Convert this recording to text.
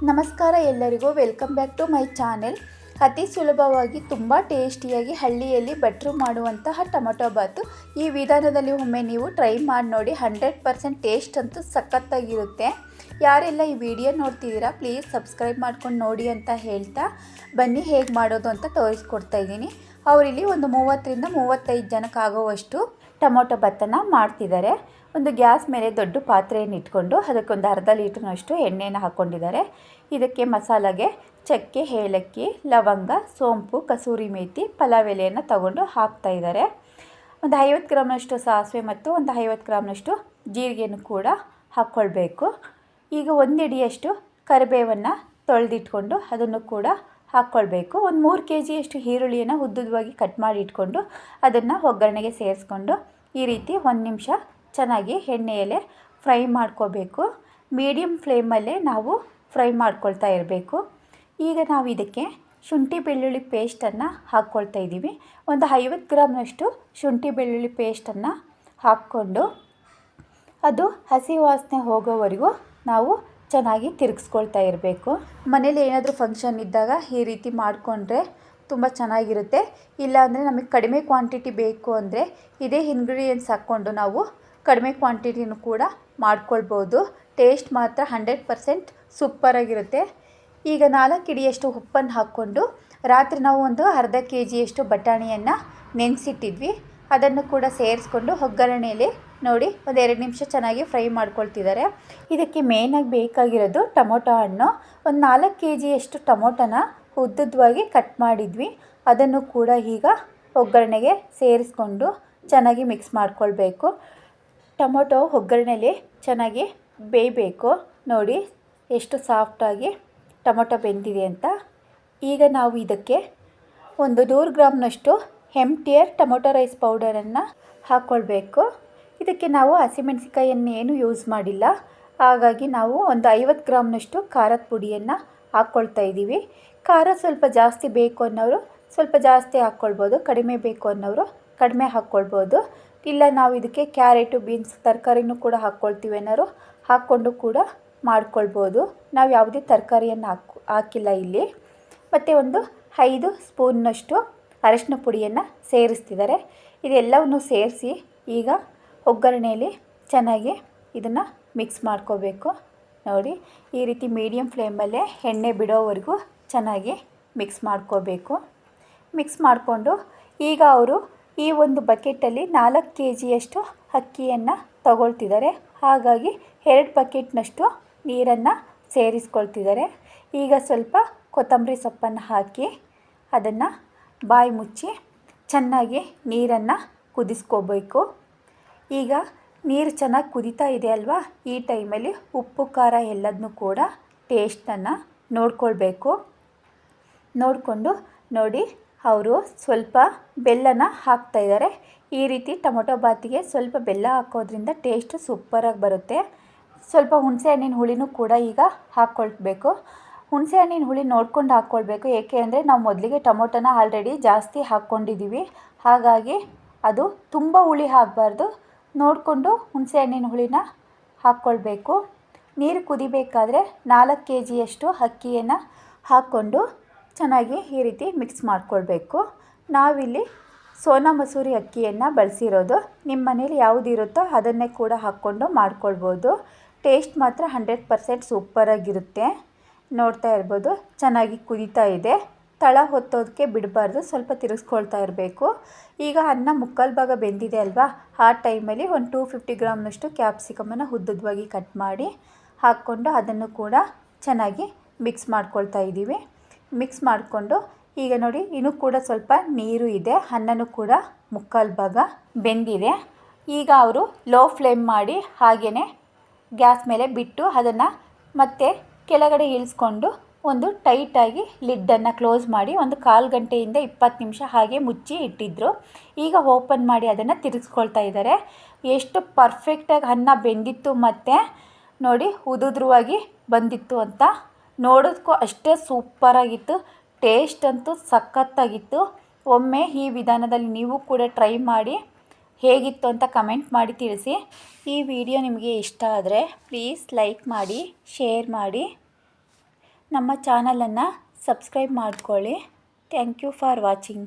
ನಮಸ್ಕಾರ ಎಲ್ಲರಿಗೂ, welcome back to my channel. ಅತಿ ಸುಲಭವಾಗಿ ತುಂಬ ಟೇಸ್ಟಿಯಾಗಿ ಹಳ್ಳಿಯಲ್ಲಿ ಭಟ್ರು ಮಾಡುವಂತಹ ಟೊಮೊಟೊ ಬಾತು. ಈ ವಿಧಾನದಲ್ಲಿ ಒಮ್ಮೆ ನೀವು ಟ್ರೈ ಮಾಡಿ ನೋಡಿ. 100% ಟೇಸ್ಟ್ ಅಂತೂ ಸಖತ್ತಾಗಿರುತ್ತೆ. ಯಾರೆಲ್ಲ ಈ ವಿಡಿಯೋ ನೋಡ್ತಿದ್ದೀರಾ ಪ್ಲೀಸ್ ಸಬ್ಸ್ಕ್ರೈಬ್ ಮಾಡ್ಕೊಂಡು ನೋಡಿ ಅಂತ ಹೇಳ್ತಾ ಬನ್ನಿ ಹೇಗೆ ಮಾಡೋದು ಅಂತ ತೋರಿಸ್ಕೊಡ್ತಾ ಇದ್ದೀನಿ. ಅವರಿಲ್ಲಿ ಒಂದು 30ರಿಂದ 35 ಜನಕ್ಕಾಗುವಷ್ಟು ಟೊಮೊಟೊ ಬಾತನ್ನು ಮಾಡ್ತಿದ್ದಾರೆ. ಒಂದು ಗ್ಯಾಸ್ ಮೇಲೆ ದೊಡ್ಡ ಪಾತ್ರೆಯನ್ನು ಇಟ್ಕೊಂಡು ಅದಕ್ಕೊಂದು ಅರ್ಧ ಲೀಟ್ರ್ನಷ್ಟು ಎಣ್ಣೆಯನ್ನು ಹಾಕ್ಕೊಂಡಿದ್ದಾರೆ. ಇದಕ್ಕೆ ಮಸಾಲೆಗೆ ಚಕ್ಕೆ, ಏಲಕ್ಕಿ, ಲವಂಗ, ಸೋಂಪು, ಕಸೂರಿ ಮೇಥಿ, ಪಲಾವ್ ಎಲೆಯನ್ನು ತಗೊಂಡು ಹಾಕ್ತಾಯಿದ್ದಾರೆ. ಒಂದು 50 ಗ್ರಾಮ್ನಷ್ಟು ಸಾಸಿವೆ ಮತ್ತು ಒಂದು 50 ಗ್ರಾಮ್ನಷ್ಟು ಜೀರಿಗೆಯನ್ನು ಕೂಡ ಹಾಕ್ಕೊಳ್ಬೇಕು. ಈಗ 1 ಹಿಡಿಯಷ್ಟು ಕರಿಬೇವನ್ನು ತೊಳೆದಿಟ್ಕೊಂಡು ಅದನ್ನು ಕೂಡ ಹಾಕ್ಕೊಳ್ಬೇಕು. ಒಂದು 3 kgಯಷ್ಟು ಈರುಳ್ಳಿಯನ್ನು ಉದ್ದುದ್ದವಾಗಿ ಕಟ್ ಮಾಡಿ ಇಟ್ಕೊಂಡು ಅದನ್ನು ಒಗ್ಗರಣೆಗೆ ಸೇರಿಸ್ಕೊಂಡು ಈ ರೀತಿ 1 ನಿಮಿಷ ಚೆನ್ನಾಗಿ ಎಣ್ಣೆಯಲ್ಲೇ ಫ್ರೈ ಮಾಡ್ಕೋಬೇಕು. ಮೀಡಿಯಮ್ ಫ್ಲೇಮಲ್ಲೇ ನಾವು ಫ್ರೈ ಮಾಡ್ಕೊಳ್ತಾ ಇರಬೇಕು. ಈಗ ನಾವು ಇದಕ್ಕೆ ಶುಂಠಿ ಬೆಳ್ಳುಳ್ಳಿ ಪೇಸ್ಟನ್ನು ಹಾಕ್ಕೊಳ್ತಾ ಇದ್ದೀವಿ. ಒಂದು 50 ಗ್ರಾಮ್ನಷ್ಟು ಶುಂಠಿ ಬೆಳ್ಳುಳ್ಳಿ ಪೇಸ್ಟನ್ನು ಹಾಕ್ಕೊಂಡು ಅದು ಹಸಿ ವಾಸನೆ ಹೋಗೋವರೆಗೂ ನಾವು ಚೆನ್ನಾಗಿ ತಿರುಗಿಸ್ಕೊಳ್ತಾ ಇರಬೇಕು. ಮನೇಲಿ ಏನಾದರೂ ಫಂಕ್ಷನ್ ಇದ್ದಾಗ ಈ ರೀತಿ ಮಾಡಿಕೊಂಡ್ರೆ ತುಂಬ ಚೆನ್ನಾಗಿರುತ್ತೆ. ಇಲ್ಲಾಂದರೆ ನಮಗೆ ಕಡಿಮೆ ಕ್ವಾಂಟಿಟಿ ಬೇಕು ಅಂದರೆ ಇದೇ ಇಂಗ್ರೀಡಿಯೆಂಟ್ಸ್ ಹಾಕ್ಕೊಂಡು ನಾವು ಕಡಿಮೆ ಕ್ವಾಂಟಿಟಿನೂ ಕೂಡ ಮಾಡ್ಕೊಳ್ಬೋದು. ಟೇಸ್ಟ್ ಮಾತ್ರ 100% ಸೂಪರಾಗಿರುತ್ತೆ. ಈಗ 4 ಹಿಡಿಯಷ್ಟು ಉಪ್ಪನ್ನು ಹಾಕ್ಕೊಂಡು ರಾತ್ರಿ ನಾವು ಒಂದು ಅರ್ಧ kgಯಷ್ಟು ಬಟಾಣಿಯನ್ನು ನೆನೆಸಿಟ್ಟಿದ್ವಿ. ಅದನ್ನು ಕೂಡ ಸೇರಿಸ್ಕೊಂಡು ಒಗ್ಗರಣೆಯಲ್ಲಿ ನೋಡಿ ಒಂದು 2 ನಿಮಿಷ ಚೆನ್ನಾಗಿ ಫ್ರೈ ಮಾಡ್ಕೊಳ್ತಿದ್ದಾರೆ. ಇದಕ್ಕೆ ಮೇಯ್ನಾಗಿ ಬೇಕಾಗಿರೋದು ಟೊಮೊಟೊ ಹಣ್ಣು. ಒಂದು 4 kgಯಷ್ಟು ಟೊಮೊಟೊನ ಉದ್ದುದ್ದವಾಗಿ ಕಟ್ ಮಾಡಿದ್ವಿ. ಅದನ್ನು ಕೂಡ ಈಗ ಒಗ್ಗರಣೆಗೆ ಸೇರಿಸ್ಕೊಂಡು ಚೆನ್ನಾಗಿ ಮಿಕ್ಸ್ ಮಾಡ್ಕೊಳ್ಬೇಕು. ಟೊಮೊಟೊ ಒಗ್ಗರಣೆಯಲ್ಲಿ ಚೆನ್ನಾಗಿ ಬೇಯಬೇಕು. ನೋಡಿ ಎಷ್ಟು ಸಾಫ್ಟಾಗಿ ಟೊಮೊಟೊ ಬೆಂದಿದೆ ಅಂತ. ಈಗ ನಾವು ಇದಕ್ಕೆ ಒಂದು 100 ಗ್ರಾಮ್ನಷ್ಟು MTR ಟೊಮೊಟೊ ರೈಸ್ ಪೌಡರನ್ನು ಹಾಕ್ಕೊಳ್ಬೇಕು. ಇದಕ್ಕೆ ನಾವು ಹಸಿಮೆಣಸಿಕಾಯನ್ನು ಏನು ಯೂಸ್ ಮಾಡಿಲ್ಲ. ಹಾಗಾಗಿ ನಾವು ಒಂದು 50 ಗ್ರಾಮ್ನಷ್ಟು ಖಾರದ ಪುಡಿಯನ್ನು ಹಾಕ್ಕೊಳ್ತಾ ಇದ್ದೀವಿ. ಖಾರ ಸ್ವಲ್ಪ ಜಾಸ್ತಿ ಬೇಕು ಅನ್ನೋರು ಸ್ವಲ್ಪ ಜಾಸ್ತಿ ಹಾಕ್ಕೊಳ್ಬೋದು, ಕಡಿಮೆ ಬೇಕು ಅನ್ನೋರು ಕಡಿಮೆ ಹಾಕ್ಕೊಳ್ಬೋದು. ಇಲ್ಲ ನಾವು ಇದಕ್ಕೆ ಕ್ಯಾರೆಟು, ಬೀನ್ಸ್ ತರಕಾರಿನೂ ಕೂಡ ಹಾಕ್ಕೊಳ್ತೀವಿ ಅನ್ನೋರು ಹಾಕ್ಕೊಂಡು ಕೂಡ ಮಾಡ್ಕೊಳ್ಬೋದು. ನಾವು ಯಾವುದೇ ತರಕಾರಿಯನ್ನು ಹಾಕಿಲ್ಲ ಇಲ್ಲಿ. ಮತ್ತು ಒಂದು 5 ಸ್ಪೂನ್ನಷ್ಟು ಅರಶಿನ ಪುಡಿಯನ್ನು ಸೇರಿಸ್ತಿದ್ದಾರೆ. ಇದೆಲ್ಲವನ್ನು ಸೇರಿಸಿ ಈಗ ಒಗ್ಗರಣೆಯಲ್ಲಿ ಚೆನ್ನಾಗಿ ಇದನ್ನು ಮಿಕ್ಸ್ ಮಾಡ್ಕೋಬೇಕು. ನೋಡಿ ಈ ರೀತಿ ಮೀಡಿಯಮ್ ಫ್ಲೇಮಲ್ಲೇ ಎಣ್ಣೆ ಬಿಡೋವರೆಗೂ ಚೆನ್ನಾಗಿ ಮಿಕ್ಸ್ ಮಾಡ್ಕೋಬೇಕು. ಮಿಕ್ಸ್ ಮಾಡಿಕೊಂಡು ಈಗ ಅವರು ಈ ಒಂದು ಬಕೆಟಲ್ಲಿ 4 kgಯಷ್ಟು ಅಕ್ಕಿಯನ್ನು ತಗೊಳ್ತಿದ್ದಾರೆ. ಹಾಗಾಗಿ 2 ಬಕೆಟ್ನಷ್ಟು ನೀರನ್ನು ಸೇರಿಸ್ಕೊಳ್ತಿದ್ದಾರೆ. ಈಗ ಸ್ವಲ್ಪ ಕೊತ್ತಂಬರಿ ಸೊಪ್ಪನ್ನು ಹಾಕಿ ಅದನ್ನು ಬಾಯಿ ಮುಚ್ಚಿ ಚೆನ್ನಾಗಿ ನೀರನ್ನು ಕುದಿಸ್ಕೋಬೇಕು. ಈಗ ನೀರು ಚೆನ್ನಾಗಿ ಕುದೀತಾ ಇದೆ ಅಲ್ವಾ, ಈ ಟೈಮಲ್ಲಿ ಉಪ್ಪು ಖಾರ ಎಲ್ಲದನ್ನೂ ಕೂಡ ಟೇಸ್ಟನ್ನು ನೋಡ್ಕೊಳ್ಬೇಕು. ನೋಡಿಕೊಂಡು ನೋಡಿ ಅವರು ಸ್ವಲ್ಪ ಬೆಲ್ಲನ ಹಾಕ್ತಾಯಿದ್ದಾರೆ. ಈ ರೀತಿ ಟೊಮೊಟೊ ಬಾತಿಗೆ ಸ್ವಲ್ಪ ಬೆಲ್ಲ ಹಾಕೋದ್ರಿಂದ ಟೇಸ್ಟ್ ಸೂಪರಾಗಿ ಬರುತ್ತೆ. ಸ್ವಲ್ಪ ಹುಣಸೆ ಹಣ್ಣಿನ ಹುಳಿನೂ ಕೂಡ ಈಗ ಹಾಕ್ಕೊಳ್ಬೇಕು. ಹುಣಸೆ ಹಣ್ಣಿನ ಹುಳಿ ನೋಡ್ಕೊಂಡು ಹಾಕ್ಕೊಳ್ಬೇಕು. ಏಕೆ ಅಂದರೆ ನಾವು ಮೊದಲಿಗೆ ಟೊಮೊಟೊನ ಆಲ್ರೆಡಿ ಜಾಸ್ತಿ ಹಾಕ್ಕೊಂಡಿದ್ದೀವಿ. ಹಾಗಾಗಿ ಅದು ತುಂಬ ಹುಳಿ ಆಗಬಾರ್ದು. ನೋಡಿಕೊಂಡು ಹುಣಸೆ ಹಣ್ಣಿನ ಹುಳಿನ ಹಾಕ್ಕೊಳ್ಬೇಕು. ನೀರು ಕುದಿಬೇಕಾದ್ರೆ 4 kgಯಷ್ಟು ಅಕ್ಕಿಯನ್ನು ಹಾಕ್ಕೊಂಡು ಚೆನ್ನಾಗಿ ಈ ರೀತಿ ಮಿಕ್ಸ್ ಮಾಡ್ಕೊಳ್ಬೇಕು. ನಾವಿಲ್ಲಿ ಸೋನಾ ಮಸೂರಿ ಅಕ್ಕಿಯನ್ನು ಬಳಸಿರೋದು. ನಿಮ್ಮ ಮನೇಲಿ ಯಾವುದಿರುತ್ತೋ ಅದನ್ನೇ ಕೂಡ ಹಾಕ್ಕೊಂಡು ಮಾಡ್ಕೊಳ್ಬೋದು. ಟೇಸ್ಟ್ ಮಾತ್ರ 100% ಸೂಪರಾಗಿರುತ್ತೆ. ನೋಡ್ತಾ ಇರ್ಬೋದು ಚೆನ್ನಾಗಿ ಕುದೀತಾ ಇದೆ. ತಳ ಹೊತ್ತೋದಕ್ಕೆ ಬಿಡಬಾರ್ದು, ಸ್ವಲ್ಪ ತಿರುಗಿಸ್ಕೊಳ್ತಾ ಇರಬೇಕು. ಈಗ ಅನ್ನ ಮುಕ್ಕಾಲು ಭಾಗ ಬೆಂದಿದೆ ಅಲ್ವಾ, ಆ ಟೈಮಲ್ಲಿ ಒಂದು 250 ಗ್ರಾಮ್ನಷ್ಟು ಕ್ಯಾಪ್ಸಿಕಮನ್ನು ಉದ್ದುದ್ದವಾಗಿ ಕಟ್ ಮಾಡಿ ಹಾಕ್ಕೊಂಡು ಅದನ್ನು ಕೂಡ ಚೆನ್ನಾಗಿ ಮಿಕ್ಸ್ ಮಾಡ್ಕೊಳ್ತಾ ಇದ್ದೀವಿ. ಮಿಕ್ಸ್ ಮಾಡಿಕೊಂಡು ಈಗ ನೋಡಿ ಇನ್ನೂ ಕೂಡ ಸ್ವಲ್ಪ ನೀರು ಇದೆ. ಅನ್ನನೂ ಕೂಡ ಮುಕ್ಕಾಲು ಭಾಗ ಬೆಂದಿದೆ. ಈಗ ಅವರು ಲೋ ಫ್ಲೇಮ್ ಮಾಡಿ ಹಾಗೆಯೇ ಗ್ಯಾಸ್ ಮೇಲೆ ಬಿಟ್ಟು ಅದನ್ನು ಮತ್ತೆ ಕೆಳಗಡೆ ಇಳಿಸ್ಕೊಂಡು ಒಂದು ಟೈಟಾಗಿ ಲಿಡ್ಡನ್ನು ಕ್ಲೋಸ್ ಮಾಡಿ ಒಂದು 1/4 ಗಂಟೆಯಿಂದ 20 ನಿಮಿಷ ಹಾಗೆ ಮುಚ್ಚಿ ಇಟ್ಟಿದ್ದರು. ಈಗ ಓಪನ್ ಮಾಡಿ ಅದನ್ನು ತಿರುಗಿಸ್ಕೊಳ್ತಾ ಇದ್ದಾರೆ. ಎಷ್ಟು ಪರ್ಫೆಕ್ಟಾಗಿ ಅನ್ನ ಬೆಂದಿತ್ತು ಮತ್ತು ನೋಡಿ ಉದುದ್ರವಾಗಿ ಬಂದಿತ್ತು ಅಂತ. ನೋಡೋದಕ್ಕೂ ಅಷ್ಟೇ ಸೂಪರಾಗಿತ್ತು. ಟೇಸ್ಟ್ ಅಂತೂ ಸಖತ್ತಾಗಿತ್ತು. ಒಮ್ಮೆ ಈ ವಿಧಾನದಲ್ಲಿ ನೀವು ಕೂಡ ಟ್ರೈ ಮಾಡಿ ಹೇಗಿತ್ತು ಅಂತ ಕಮೆಂಟ್ ಮಾಡಿ ತಿಳಿಸಿ. ಈ ವಿಡಿಯೋ ನಿಮಗೆ ಇಷ್ಟ ಆದರೆ ಪ್ಲೀಸ್ ಲೈಕ್ ಮಾಡಿ, ಶೇರ್ ಮಾಡಿ. ನಮ್ಮ ಚಾನಲನ್ನು ಸಬ್ಸ್ಕ್ರೈಬ್ ಮಾಡ್ಕೊಳ್ಳಿ. Thank you for watching.